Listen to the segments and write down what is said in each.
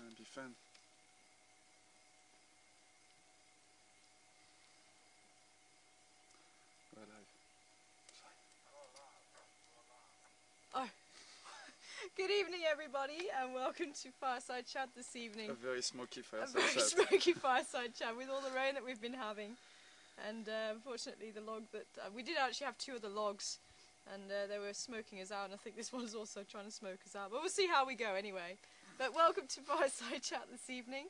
gonna be fun. We're live. Oh. Good evening, everybody, and welcome to Fireside Chat this evening. A very smoky fireside chat. A very chat. smoky fireside chat with all the rain that we've been having. And unfortunately, the log that... we did actually have two of the logs, and they were smoking us out, and I think this one's also trying to smoke us out. But we'll see how we go anyway. But welcome to Fireside Chat this evening,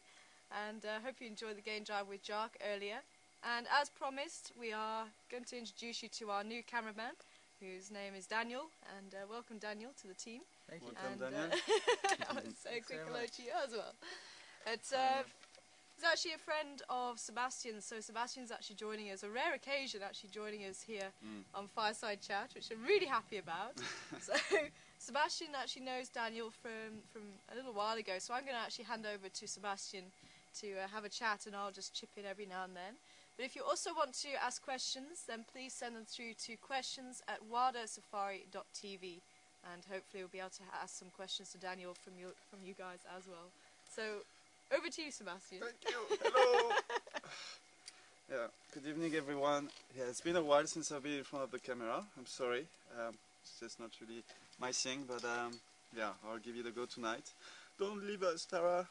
and hope you enjoyed the game drive with Jark earlier. And as promised, we are going to introduce you to our new cameraman, whose name is Daniel, and welcome Daniel to the team. Thank you. Welcome, Daniel. I would say a quick hello to you as well. It's actually a friend of Sebastian's, so Sebastian's actually joining us, a rare occasion actually joining us here on Fireside Chat, which I'm really happy about. So Sebastian actually knows Daniel from a little while ago, so I'm going to actually hand over to Sebastian to have a chat, and I'll just chip in every now and then. But if you also want to ask questions, then please send them through to questions@wildairsafari.tv, and hopefully we'll be able to ask some questions to Daniel from you guys as well. So over to you, Sebastian. Thank you. Hello. Yeah. Good evening, everyone. Yeah, it's been a while since I've been in front of the camera. I'm sorry. It's just not really my thing, but yeah, I'll give you the go tonight. Don't leave us, Tara.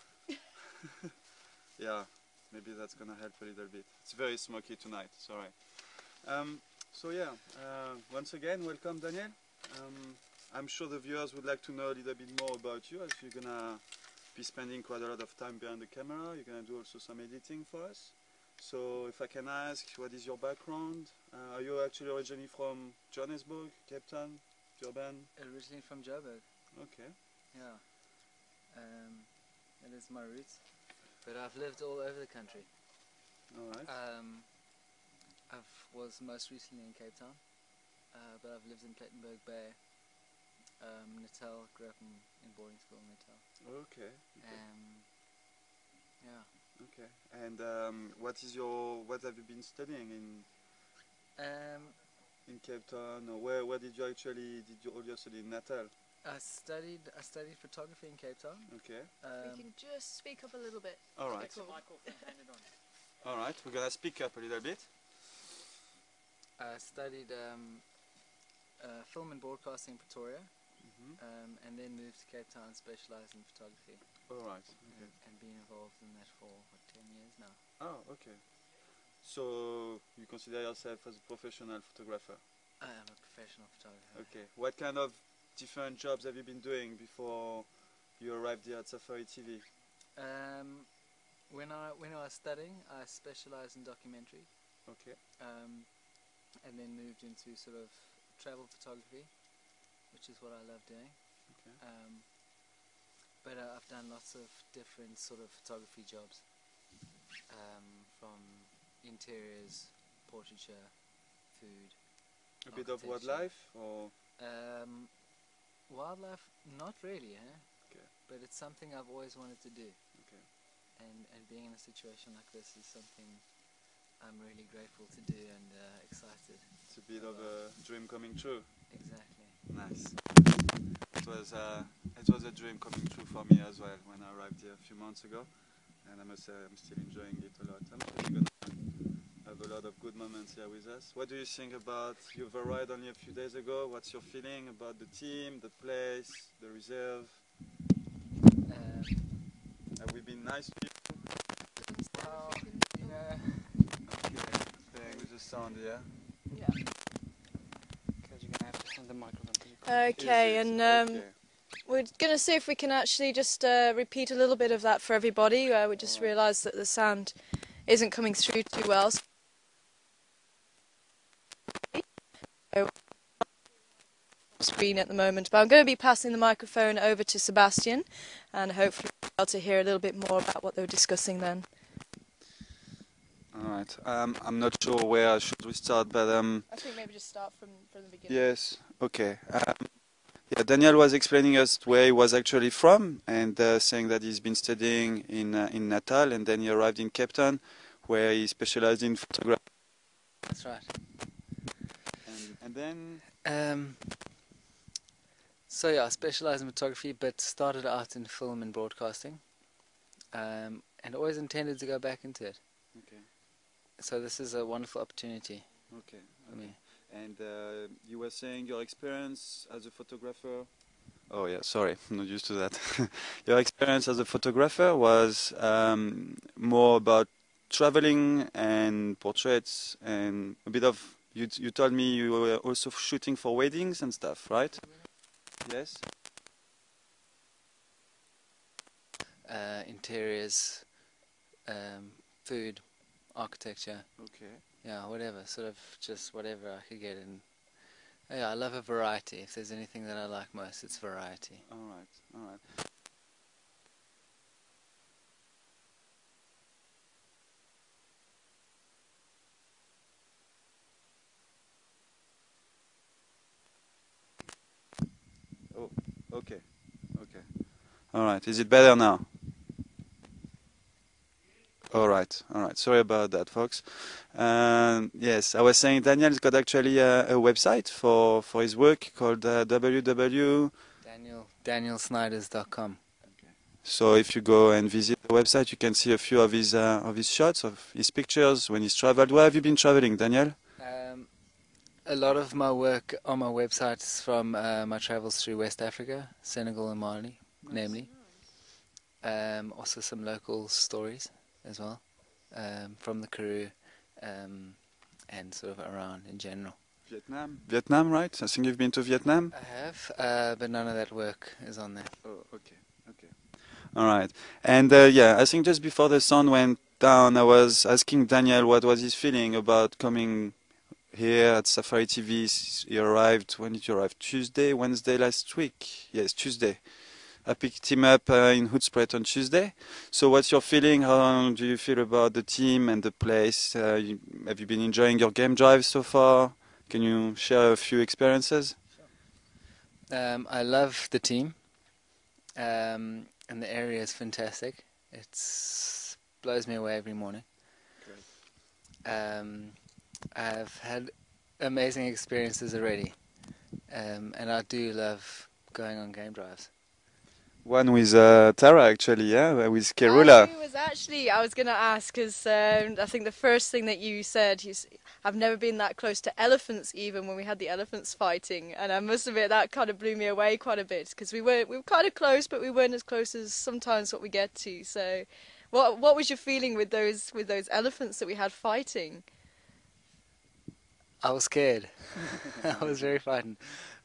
Yeah. Maybe that's gonna help a little bit. It's very smoky tonight, it's alright. So yeah, once again, welcome Daniel. I'm sure the viewers would like to know a little bit more about you, as you're gonna be spending quite a lot of time behind the camera. You're gonna do also some editing for us. So if I can ask, what is your background? Are you actually originally from Johannesburg, Cape Town, Durban? Originally from Joburg. Okay. Yeah. That is my roots. But I've lived all over the country. Alright. I was most recently in Cape Town, but I've lived in Plettenberg Bay, Natal, grew up in boarding school in Natal. Okay. Yeah. Okay. And what have you been studying in Cape Town, or where did you all your study in Natal? I studied photography in Cape Town. Okay. We can just speak up a little bit. Alright. Cool. Alright, we're gonna speak up a little bit. I studied film and broadcasting in Pretoria, and then moved to Cape Town, specialised in photography. Alright. Okay. And been involved in that for 10 years now. Oh, okay. So you consider yourself as a professional photographer? I am a professional photographer. Okay. What kind of different jobs have you been doing before you arrived here at Safari TV? When I was studying, I specialised in documentary. Okay. And then moved into sort of travel photography, which is what I love doing. Okay. But I've done lots of different sort of photography jobs, from interiors, portraiture, food. A bit of wildlife, or? Wildlife, not really, huh? Okay. But it's something I've always wanted to do. Okay. And being in a situation like this is something I'm really grateful to do and excited. It's a bit of a dream coming true. Exactly. Nice. It was a dream coming true for me as well when I arrived here a few months ago, and I must say I'm still enjoying it a lot. I'm sure you're gonna have a lot of good moments here with us. What do you think about, you've arrived only a few days ago, what's your feeling about the team, the place, the reserve? Have we been nice to you? Yeah. Okay, playing with the sound here. Yeah. Because you're going to have to send the microphone. Okay, and we're going to see if we can actually just repeat a little bit of that for everybody. We just realised that the sound isn't coming through too well. So, screen at the moment, but I'm going to be passing the microphone over to Sebastian, and hopefully we'll be able to hear a little bit more about what they were discussing then. Alright, I'm not sure where should we start, but I think maybe just start from the beginning. yes, okay. Yeah, Daniel was explaining us where he was actually from, and saying that he's been studying in Natal, and then he arrived in Cape Town, where he specialized in photography. That's right. And then? So yeah, I specialised in photography, but started out in film and broadcasting. and always intended to go back into it. Okay. So this is a wonderful opportunity Okay. for me. And you were saying your experience as a photographer. Oh yeah, sorry, I'm not used to that. Your experience as a photographer was more about traveling and portraits and a bit of. You told me you were also shooting for weddings and stuff, right? Yes. Interiors, food, architecture, Okay. yeah, whatever, sort of just whatever I could get in. Yeah, I love a variety. If there's anything that I like most, it's variety. All right. All right. Oh. Okay. Okay. All right. Is it better now? All right, all right. Sorry about that, folks. Yes, I was saying Daniel's got actually a website for his work called www. DanielSnyders.com. So if you go and visit the website, you can see a few of his shots, of his pictures when he's traveled. Where have you been traveling, Daniel? A lot of my work on my website is from my travels through West Africa, Senegal and Mali, namely. Also some local stories as well, from the Karoo, and sort of around in general. Vietnam, right? I think you've been to Vietnam. I have, but none of that work is on there. Oh, okay, okay. All right. And yeah, I think just before the sun went down, I was asking Daniel what was his feeling about coming here at Safari TV. He arrived, when did you arrive? Tuesday, Wednesday last week? Yes, Tuesday. I picked him up in Hoedspruit on Tuesday. So what's your feeling? How do you feel about the team and the place? Have you been enjoying your game drive so far? Can you share a few experiences? I love the team, and the area is fantastic. It blows me away every morning. I've had amazing experiences already, and I do love going on game drives. One with Tara, actually, yeah, with Kerula. I was going to ask, because I think the first thing that you said, I've never been that close to elephants, even when we had the elephants fighting, and I must admit that kind of blew me away quite a bit, because we were kind of close, but we weren't as close as sometimes what we get to. So, what was your feeling with those elephants that we had fighting? I was scared. I was very frightened.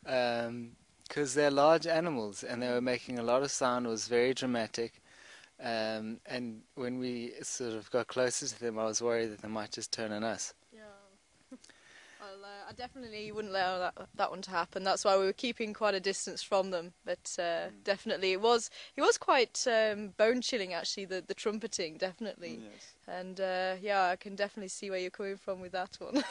Because they're large animals and they were making a lot of sound. It was very dramatic, and when we sort of got closer to them, I was worried that they might just turn on us. Yeah. Well, I definitely wouldn't allow that one to happen. That's why we were keeping quite a distance from them. But definitely, it was quite bone chilling, actually. The trumpeting, definitely. Yes. And yeah, I can definitely see where you're coming from with that one.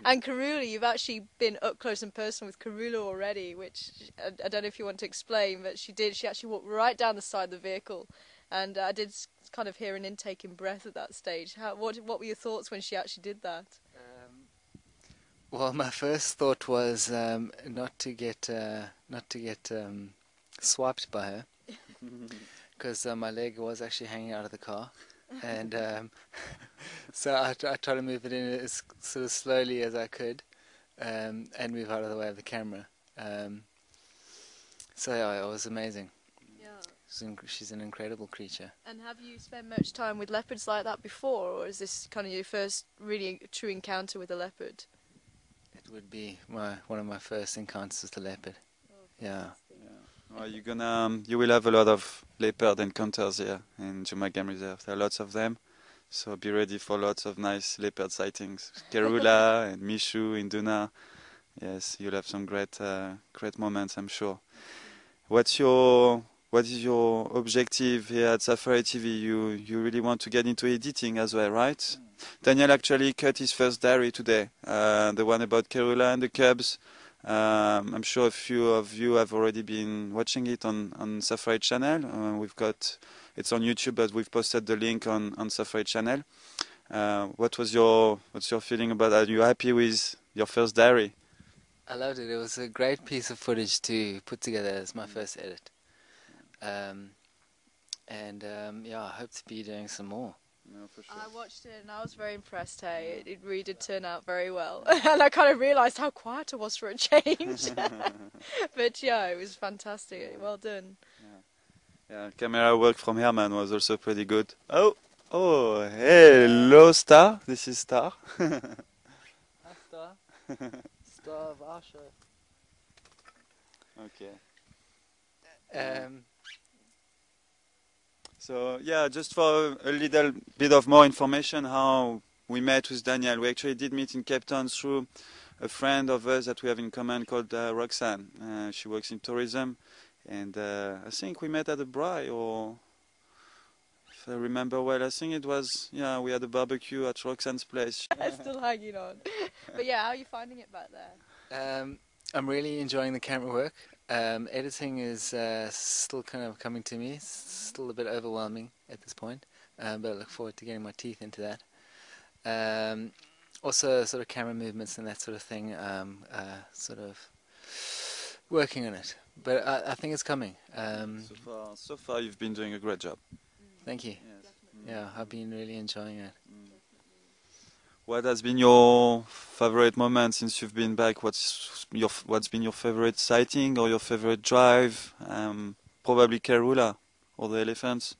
And Karula, you've actually been up close and personal with Karula already, which I don't know if you want to explain, but she actually walked right down the side of the vehicle, and I did kind of hear an intake in breath at that stage. What were your thoughts when she actually did that? Well, my first thought was not to get swiped by her, because my leg was actually hanging out of the car, and so I tried to move it in as sort of slowly as I could, and move out of the way of the camera. So yeah, it was amazing. Yeah, she's an incredible creature. And have you spent much time with leopards like that before, or is this kind of your first really true encounter with a leopard? It would be one of my first encounters with the leopard. Oh, yeah. Well, you will have a lot of leopard encounters here in Juma Game Reserve. There are lots of them, so be ready for lots of nice leopard sightings. Kerula and Mishu in Duna. Yes, you'll have some great moments, I'm sure. What is your objective here at Safari TV? You really want to get into editing as well, right? Daniel actually cut his first diary today, the one about Kerula and the Cubs. I'm sure a few of you have already been watching it on Safari channel. It's on YouTube, but we've posted the link on Safari channel. What's your feeling about that? Are you happy with your first diary? I loved it. It was a great piece of footage to put together as my first edit. And yeah, I hope to be doing some more. No, for sure. I watched it and I was very impressed. Hey, it really did turn out very well, and I kind of realised how quiet it was for a change. But yeah, it was fantastic. Well done. Yeah, camera work from Herman was also pretty good. Oh, hello, Star. This is Star. Hi, Star. Star of our show. Okay. Um, So yeah, just for a little bit of more information, how we met with Daniel. We actually did meet in Cape Town through a friend of us that we have in common called Roxanne. She works in tourism, and I think we met at a braai, or if I remember well, I think it was, yeah, we had a barbecue at Roxanne's place. Still hanging on. But yeah, how are you finding it back there? I'm really enjoying the camera work. Editing is still kind of coming to me. It's still a bit overwhelming at this point, but I look forward to getting my teeth into that. Also, sort of camera movements and that sort of thing. Sort of working on it, but I think it's coming. So far, you've been doing a great job. Thank you. Yes. Yeah, I've been really enjoying it. What has been your favorite moment since you've been back? What's been your favorite sighting or your favorite drive? Probably Kerula or the elephants.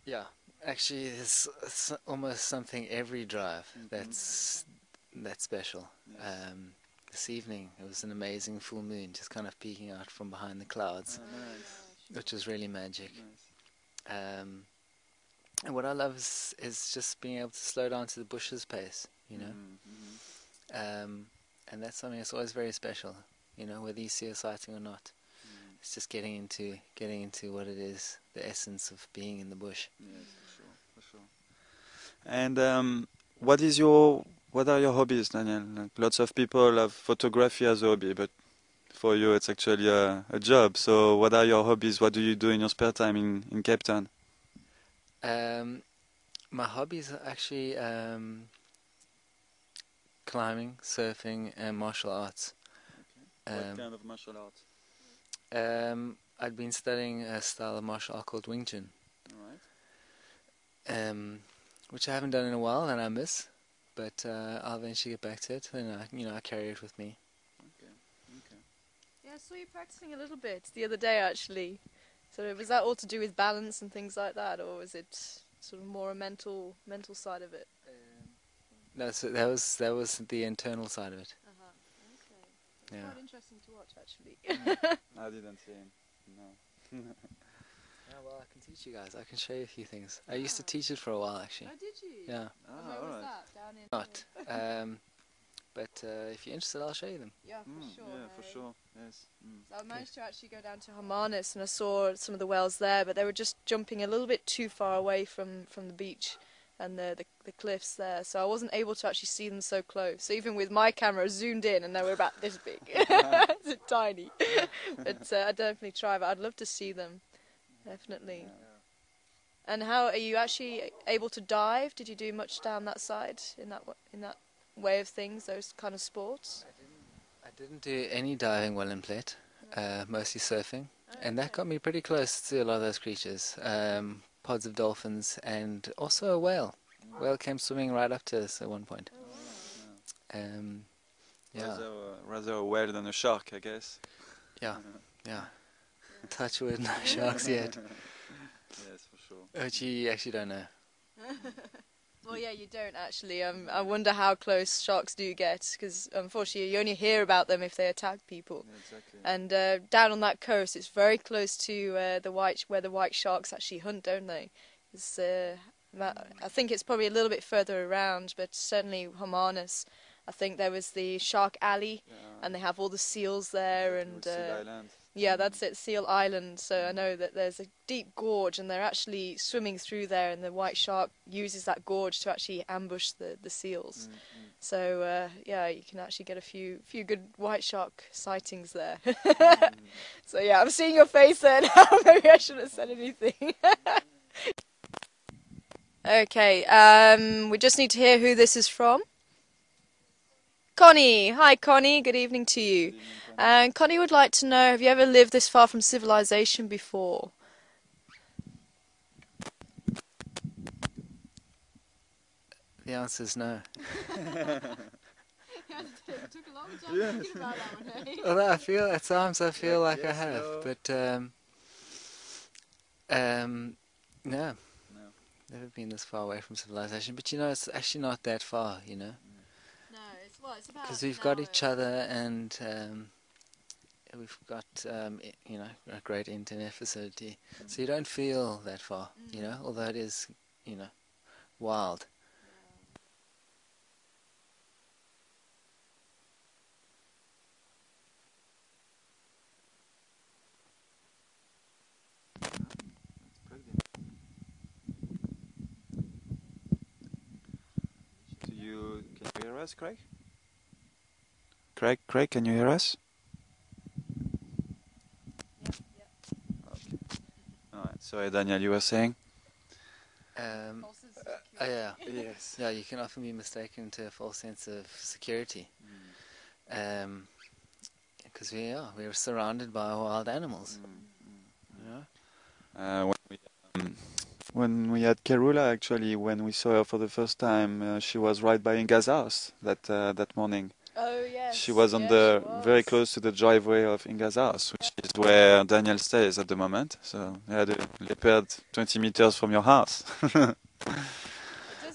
Yeah, actually, it's almost something every drive that's special. Yes. This evening, it was an amazing full moon, just kind of peeking out from behind the clouds, which was really magic. Nice. And what I love is just being able to slow down to the bush's pace, you know. And that's something that's always very special, you know, whether you see a sighting or not. It's just getting into what it is, the essence of being in the bush. Yes, for sure. And what are your hobbies, Daniel? Like, lots of people have photography as a hobby, but for you it's actually a job. So what are your hobbies? What do you do in your spare time in Cape Town? My hobbies are actually climbing, surfing, and martial arts. What kind of martial arts? I'd been studying a style of martial art called Wing Chun, which I haven't done in a while and I miss, but I'll eventually get back to it, and I carry it with me. Okay. Yeah, I saw you practicing a little bit the other day, actually. So was that all to do with balance and things like that, or was it sort of more a mental side of it? No, so that was the internal side of it. Okay. It's Yeah. quite interesting to watch, actually. I didn't see him. No. Yeah, well, I can teach you guys. I can show you a few things. I used to teach it for a while, actually. Oh, did you? Yeah. And where was that? Down in? Not. But if you're interested, I'll show you them. Yeah, for sure. Yeah, for hey. sure. Yes. So I managed to actually go down to Hermanus and I saw some of the whales there, but they were just jumping a little bit too far away from the beach and the cliffs there, so I wasn't able to actually see them so close. So even with my camera zoomed in, and they were about this big, it's tiny. But I'd definitely try. But I'd love to see them, definitely. Yeah. And how are you actually able to dive? Did you do much down that side in that way of things, those kind of sports? I didn't do any diving while in Plett, mostly surfing, and that got me pretty close to a lot of those creatures. Pods of dolphins and also a whale. Whale came swimming right up to us at one point. Yeah. Rather a whale than a shark, I guess. Yeah. Touch wood, no sharks yet. Yes, for sure. Which you actually don't know. Well, yeah, you don't actually. I wonder how close sharks do get, because unfortunately you only hear about them if they attack people. Yeah, exactly. And down on that coast, it's very close to where the white sharks actually hunt, don't they? It's, I think it's probably a little bit further around, but certainly Hermanus. I think there was the Shark Alley, and they have all the seals there, and Seal Island. yeah, that's it, Seal Island. So I know that there's a deep gorge, and they're actually swimming through there, and the white shark uses that gorge to actually ambush the seals. So yeah, you can actually get a few good white shark sightings there. So yeah, I'm seeing your face there now. Maybe I shouldn't have said anything. Okay, we just need to hear who this is from. Connie. Hi, Connie. Good evening to you. And Connie would like to know, have you ever lived this far from civilization before? The answer is no. It took a long time thinking about that one, eh? Although I feel at times I feel like I yes, have, no. but no, never been this far away from civilization. But you know, it's actually not that far, you know, No, it's about because we've an got hour. each other and we've got you know, a great internet facility, so you don't feel that far, you know, although it is, you know, wild. Can you hear us, Craig? Craig, can you hear us? Okay. All right. Sorry, Daniel, you were saying? Yeah. Yes. Yeah, you can often be mistaken to a false sense of security. Because we're surrounded by wild animals. Yeah. When we had Kerula, actually, when we saw her for the first time, she was right by Inga's house that morning. Oh yes. She was on very close to the driveway of Inga's house, which is where Daniel stays at the moment. So yeah, the leopard 20 meters from your house.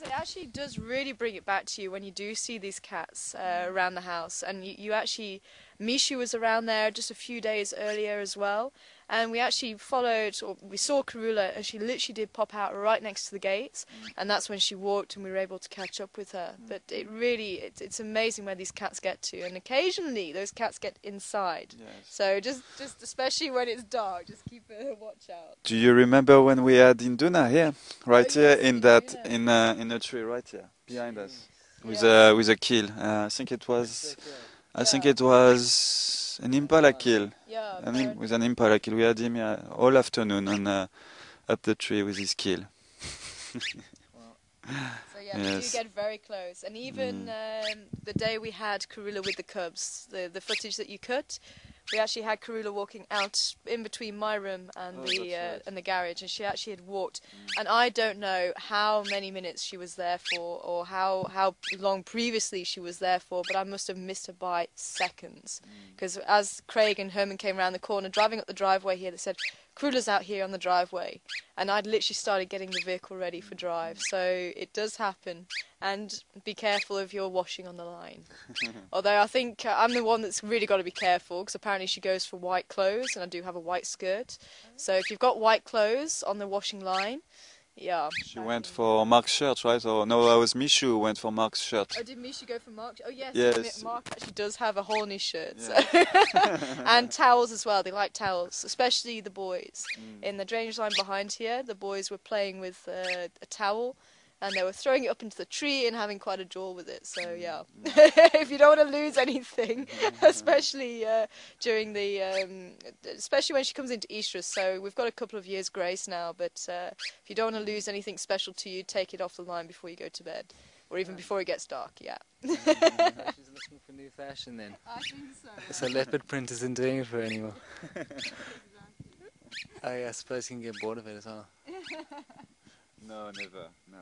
It actually does really bring it back to you when you do see these cats around the house, and you actually, Mishu was around there just a few days earlier as well, and we actually we saw Karula, and she literally did pop out right next to the gates, and that's when she walked, and we were able to catch up with her. But it's amazing where these cats get to, and occasionally those cats get inside. Yes. So just especially when it's dark, just keep a watch out. Do you remember when we had Induna here, right here yes, in Induna. in a tree right here behind us, with Yeah. with a kill? I think it was an impala kill. Yeah, With an impala kill, we had him all afternoon on up the tree with his kill. So yeah, we Yes. do get very close, and even the day we had Karula with the cubs, the footage that you cut, we actually had Karula walking out in between my room and Oh, that's right. and the garage, and she actually had walked, and I don't know how many minutes she was there for, or how long previously she was there for, but I must have missed her by seconds, because as Craig and Herman came around the corner, driving up the driveway here, they said, Karula's out here on the driveway, and I'd literally started getting the vehicle ready for drive, so it does happen, and be careful if you're washing on the line. Although I think I'm the one that's really got to be careful, because apparently she goes for white clothes, and I do have a white skirt, so if you've got white clothes on the washing line, yeah. She went for Mark's shirt, right? Or no, I was Mishu who went for Mark's shirt. Oh, did Misha go for Mark? Oh, yes. Yes. Mark actually does have a hole in his shirt. Yeah. So. And towels as well. They like towels, especially the boys. In the drainage line behind here, the boys were playing with a towel, and they were throwing it up into the tree and having quite a jaw with it. So, yeah. If you don't want to lose anything, especially during especially when she comes into estrus. So we've got a couple of years grace now, but if you don't want to lose anything special to you, take it off the line before you go to bed, or even before it gets dark. Yeah. She's looking for new fashion then. I think so. So leopard print isn't doing it for her anymore. Oh yeah, I suppose you can get bored of it as well. No, never. No,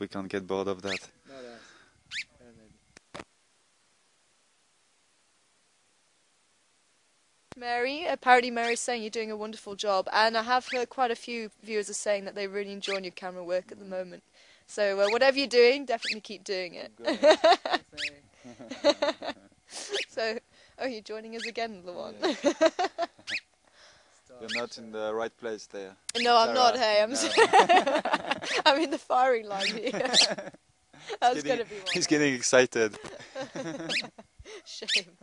we can't get bored of that. Mary, apparently Mary's saying you're doing a wonderful job, and I have heard quite a few viewers are saying that they're really enjoying your camera work at the moment. So whatever you're doing, definitely keep doing it. So, you're joining us again, Lawan. Yeah. You're not in the right place there. No, I'm not. Hey, No. I'm in the firing line here. That's gonna be one. He's getting excited. Shame.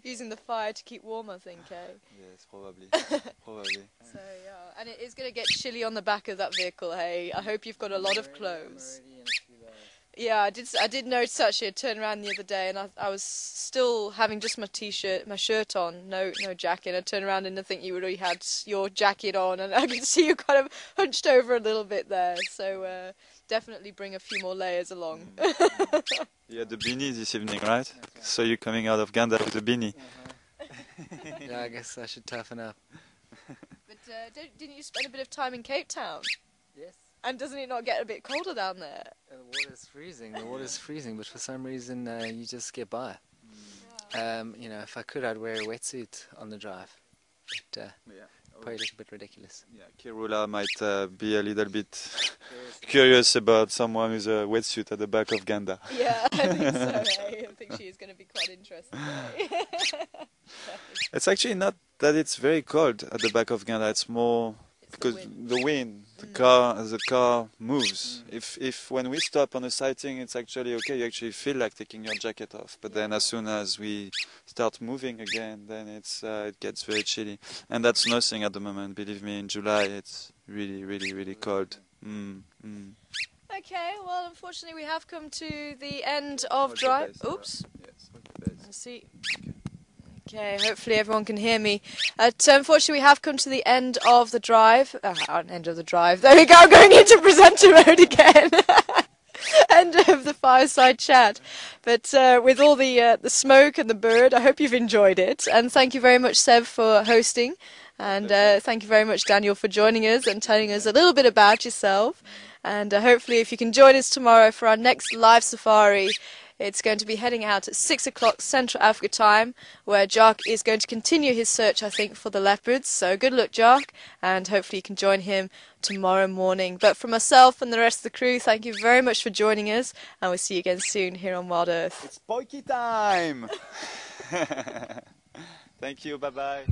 Using the fire to keep warm, I think, eh? Yes, probably. Probably. So yeah, and it is gonna get chilly on the back of that vehicle. Hey, I hope you've got a lot of clothes. Yeah, I did notice actually. I turned around the other day and I was still having just my shirt on, no jacket. I turned around and I think you already had your jacket on, and I could see you kind of hunched over a little bit there. So definitely bring a few more layers along. You had the beanie this evening, right? Okay. So you're coming out of Ganda with a beanie. Yeah, I guess I should toughen up. But didn't you spend a bit of time in Cape Town? Yes. And doesn't it not get a bit colder down there? The water's freezing. The water's freezing, but for some reason you just get by. You know, if I could, I'd wear a wetsuit on the drive. But probably a little bit ridiculous. Yeah, Kirula might be a little bit curious about someone with a wetsuit at the back of Ganda. Yeah, I think so. I think she is going to be quite interested. It's actually not that it's very cold at the back of Ganda. It's more because the wind, the car moves. If when we stop on a sighting, it's actually okay. You actually feel like taking your jacket off. But then as soon as we start moving again, then it gets very chilly. And that's nothing at the moment. Believe me, in July it's really cold. Okay, well, unfortunately, we have come to the end of drive. Oops. Yes. Let's see. Okay, hopefully everyone can hear me. Unfortunately, we have come to the end of the drive. End of the drive. There we go, going into presenter mode again. End of the Fireside Chat. But with all the smoke and the bird, I hope you've enjoyed it. And thank you very much, Seb, for hosting. And thank you very much, Daniel, for joining us and telling us a little bit about yourself. And hopefully if you can join us tomorrow for our next live safari. It's going to be heading out at 6 o'clock Central Africa time, where Jacques is going to continue his search, I think, for the leopards. So good luck, Jacques, and hopefully you can join him tomorrow morning. But for myself and the rest of the crew, thank you very much for joining us, and we'll see you again soon here on Wild Earth. It's Poiky time! Thank you, bye-bye.